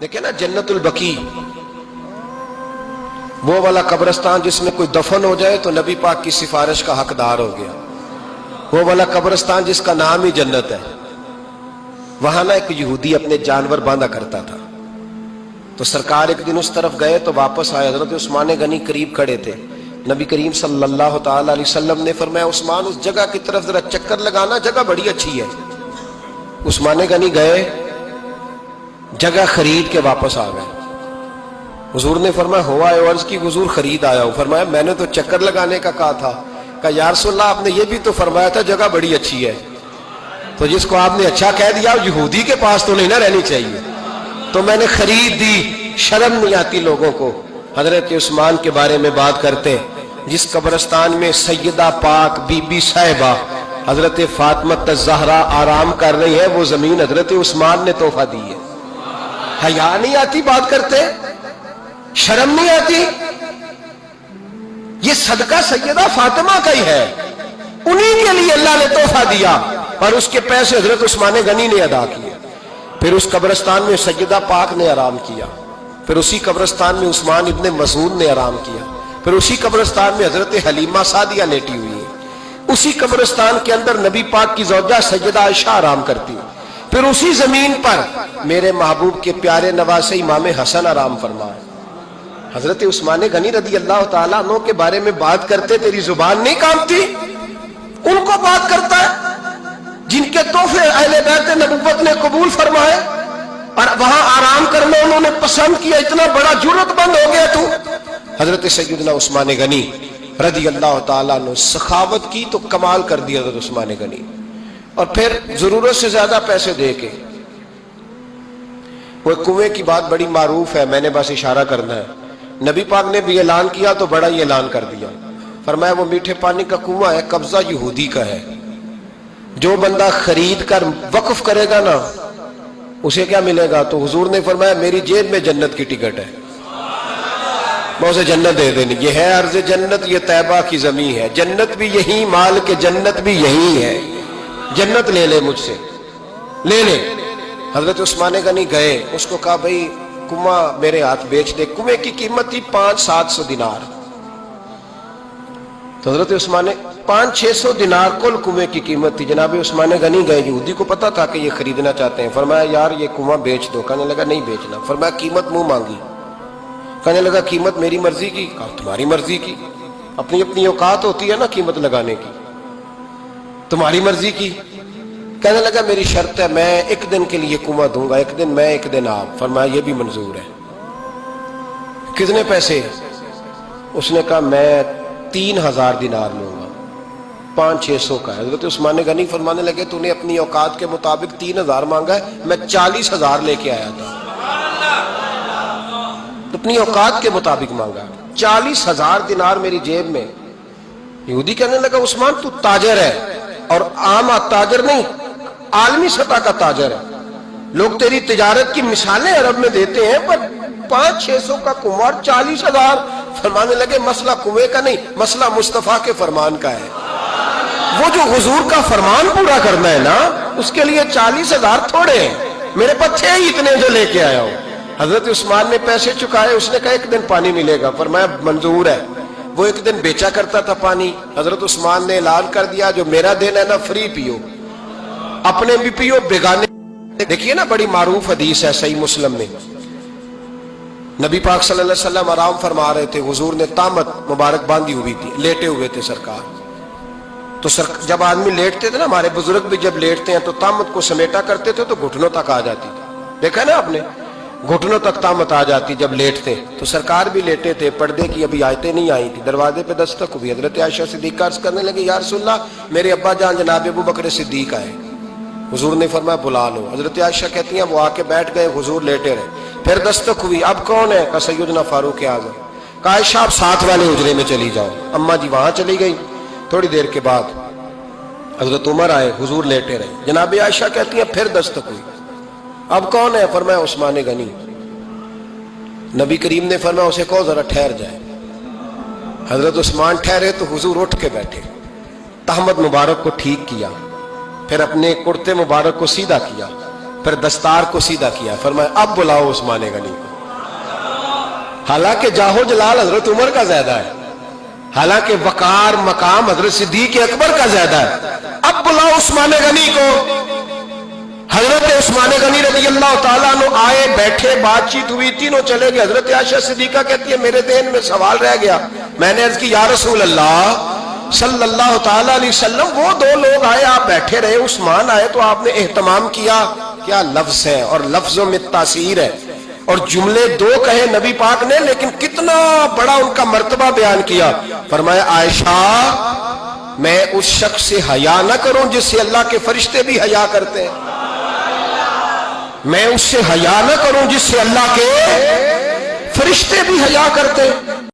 دیکھیں نا جنت البقیع، وہ والا قبرستان جس میں کوئی دفن ہو جائے تو نبی پاک کی سفارش کا حقدار ہو گیا، وہ والا قبرستان جس کا نام ہی جنت ہے۔ وہاں نا ایک یہودی اپنے جانور باندھا کرتا تھا، تو سرکار ایک دن اس طرف گئے تو واپس آئے، حضرت عثمان غنی قریب کھڑے تھے۔ نبی کریم صلی اللہ تعالی علیہ وسلم نے فرمایا عثمان اس جگہ کی طرف ذرا چکر لگانا، جگہ بڑی اچھی ہے۔ عثمان غنی گئے، جگہ خرید کے واپس آ گئے۔ حضور نے فرمایا ہوا ہے؟ عرض کی حضور خرید آیا ہوں۔ فرمایا میں نے تو چکر لگانے کا کہا تھا۔ کہا یا رسول اللہ آپ نے یہ بھی تو فرمایا تھا جگہ بڑی اچھی ہے، تو جس کو آپ نے اچھا کہہ دیا یہودی کے پاس تو نہیں نہ رہنی چاہیے، تو میں نے خرید دی۔ شرم نہیں آتی لوگوں کو حضرت عثمان کے بارے میں بات کرتے، جس قبرستان میں سیدہ پاک بی بی صاحبہ حضرت فاطمہ الزہرا آرام کر رہی ہے، وہ زمین حضرت عثمان نے تحفہ دی ہے۔ حیا نہیں آتی بات کرتے؟ شرم نہیں آتی؟ یہ صدقہ سیدہ فاطمہ کا ہی ہے، انہی کے لیے اللہ نے تحفہ دیا، اور اس کے پیسے حضرت عثمان غنی نے ادا کیے۔ پھر اس قبرستان میں سیدہ پاک نے آرام کیا، پھر اسی قبرستان میں عثمان ابن مسعود نے آرام کیا، پھر اسی قبرستان میں حضرت حلیمہ سعدیہ لیٹی ہوئی ہے، اسی قبرستان کے اندر نبی پاک کی زوجہ سیدہ عائشہ آرام کرتی، پھر اسی زمین پر میرے محبوب کے پیارے نواسے امام حسن آرام فرمائے۔ حضرت عثمان غنی رضی اللہ تعالیٰ عنہ کے بارے میں بات کرتے تیری زبان نہیں کانپتی؟ ان کو بات کرتا ہے جن کے تحفے اہل بیت نبوت نے قبول فرمائے، اور وہاں آرام کرنا انہوں نے پسند کیا، اتنا بڑا جرت بند ہو گیا تو۔ حضرت سیدنا عثمان غنی رضی اللہ تعالیٰ عنہ سخاوت کی تو کمال کر دیا حضرت عثمان غنی، اور پھر ضرورت سے زیادہ پیسے دے کے وہ کنویں کی بات بڑی معروف ہے، میں نے بس اشارہ کرنا ہے۔ نبی پاک نے بھی اعلان کیا تو بڑا ہی اعلان کر دیا، فرمایا وہ میٹھے پانی کا کنواں ہے، قبضہ یہودی کا ہے، جو بندہ خرید کر وقف کرے گا نا اسے کیا ملے گا؟ تو حضور نے فرمایا میری جیب میں جنت کی ٹکٹ ہے، میں اسے جنت دے دینی۔ یہ ہے عرض جنت، یہ طیبہ کی زمین ہے، جنت بھی یہی، مال کے جنت بھی یہی ہے، جنت لے لے مجھ سے، لے لے۔ حضرت عثمان غنی گئے، اس کو کہا بھئی کنواں میرے ہاتھ بیچ دے۔ کنویں کی قیمت تھی 500-700 دینار، تو حضرت عثمان 500-600 دینار کل کنویں کی قیمت تھی۔ جناب عثمان غنی گئے، یہودی کو پتا تھا کہ یہ خریدنا چاہتے ہیں، فرمایا یار یہ کنواں بیچ دو۔ کہنے لگا نہیں بیچنا۔ فرمایا قیمت منہ مانگی، کہنے لگا قیمت میری مرضی کی۔ کہا تمہاری مرضی کی، اپنی اپنی اوقات ہوتی ہے نا قیمت لگانے کی، تمہاری مرضی کی۔ کہنے لگا میری شرط ہے میں ایک دن کے لیے کنواں دوں گا، ایک دن میں ایک دن آپ۔ فرمایا یہ بھی منظور ہے۔ کتنے پیسے؟ اس نے کہا میں 3000 دینار لوں گا، 500-600 کا ہے۔ حضرت عثمان غنی فرمانے لگے تو نے اپنی اوقات کے مطابق 3000 مانگا ہے، میں 40,000 لے کے آیا تھا، اپنی اوقات کے مطابق مانگا، 40,000 دینار میری جیب میں۔ یہودی کہنے لگا عثمان تو تاجر ہے، اور عام تاجر نہیں، عالمی سطح کا تاجر ہے، لوگ تیری تجارت کی مثالیں عرب میں دیتے ہیں، پر 500-600 کا کنواں 40,000۔ فرمانے لگے مسئلہ کنویں کا نہیں، مسئلہ مصطفیٰ کے فرمان کا ہے، وہ جو حضور کا فرمان پورا کرنا ہے نا، اس کے لیے 40,000 تھوڑے ہیں، میرے پاس تھے ہی اتنے جو لے کے آیا ہوں۔ حضرت عثمان نے پیسے چکائے، اس نے کہا ایک دن پانی ملے گا۔ فرمایا منظور ہے۔ وہ ایک دن بیچا کرتا تھا پانی، حضرت عثمان نے اعلان کر دیا جو میرا دین ہے نا فری پیو، اپنے بھی پیو بیگانے۔ دیکھیے نا بڑی معروف حدیث ہے صحیح مسلم میں، نبی پاک صلی اللہ علیہ وسلم آرام فرما رہے تھے، حضور نے تامت مبارک باندھی ہوئی تھی، لیٹے ہوئے تھے سرکار۔ تو جب آدمی لیٹتے تھے نا، ہمارے بزرگ بھی جب لیٹتے ہیں تو تامت کو سمیٹا کرتے تھے تو گھٹنوں تک آ جاتی تھی، دیکھا نا آپ نے، گھٹنوں تک تامت آ جاتی جب لیٹتے۔ تو سرکار بھی لیٹے تھے، پردے کی ابھی آیتیں نہیں آئی تھی، دروازے پہ دستک ہوئی، حضرت عائشہ صدیقہ عرض کرنے لگے یا رسول اللہ میرے ابا جان جناب ابو بکر صدیق آئے۔ حضور نے فرمایا بلا لو۔ حضرت عائشہ کہتی ہیں وہ آ کے بیٹھ گئے، حضور لیٹے رہے، پھر دستک ہوئی، اب کون ہے؟ کہا سیدنا فاروق اعظم۔ کہا عائشہ آپ ساتھ والے حجرے میں چلی جاؤ۔ اماں جی وہاں چلی گئی۔ تھوڑی دیر کے بعد حضرت عمر آئے، حضور لیٹے رہے۔ جناب عائشہ کہتی ہیں پھر دستک ہوئی، اب کون ہے؟ فرمایا عثمان غنی۔ نبی کریم نے فرمایا اسے کہو ذرا ٹھہر جائے۔ حضرت عثمان ٹھہرے تو حضور اٹھ کے بیٹھے، تہمت مبارک کو ٹھیک کیا، پھر اپنے کرتے مبارک کو سیدھا کیا، پھر دستار کو سیدھا کیا، فرمایا اب بلاؤ عثمان غنی کو۔ حالانکہ جاہو جلال حضرت عمر کا زیادہ ہے، حالانکہ وقار مقام حضرت صدیق اکبر کا زیادہ ہے، اب بلاؤ عثمان غنی کو۔ حضرت عثمان غنی رضی اللہ تعالیٰ عنہ آئے، بیٹھے، بات چیت ہوئی، تینوں چلے گئے۔ حضرت عائشہ صدیقہ کہتی ہے میرے ذہن میں سوال رہ گیا، میں نے عرض کی یا رسول اللہ صلی اللہ تعالیٰ علیہ وسلم، وہ دو لوگ آئے، آپ بیٹھے رہے، عثمان آئے تو آپ نے اہتمام کیا، کیا لفظ ہے اور لفظوں میں تاثیر ہے، اور جملے دو کہے نبی پاک نے لیکن کتنا بڑا ان کا مرتبہ بیان کیا۔ فرمایا عائشہ میں اس شخص سے حیا نہ کروں جس سے اللہ کے فرشتے بھی حیا کرتے ہیں، میں اس سے حیا نہ کروں جس سے اللہ کے فرشتے بھی حیا کرتے ہیں۔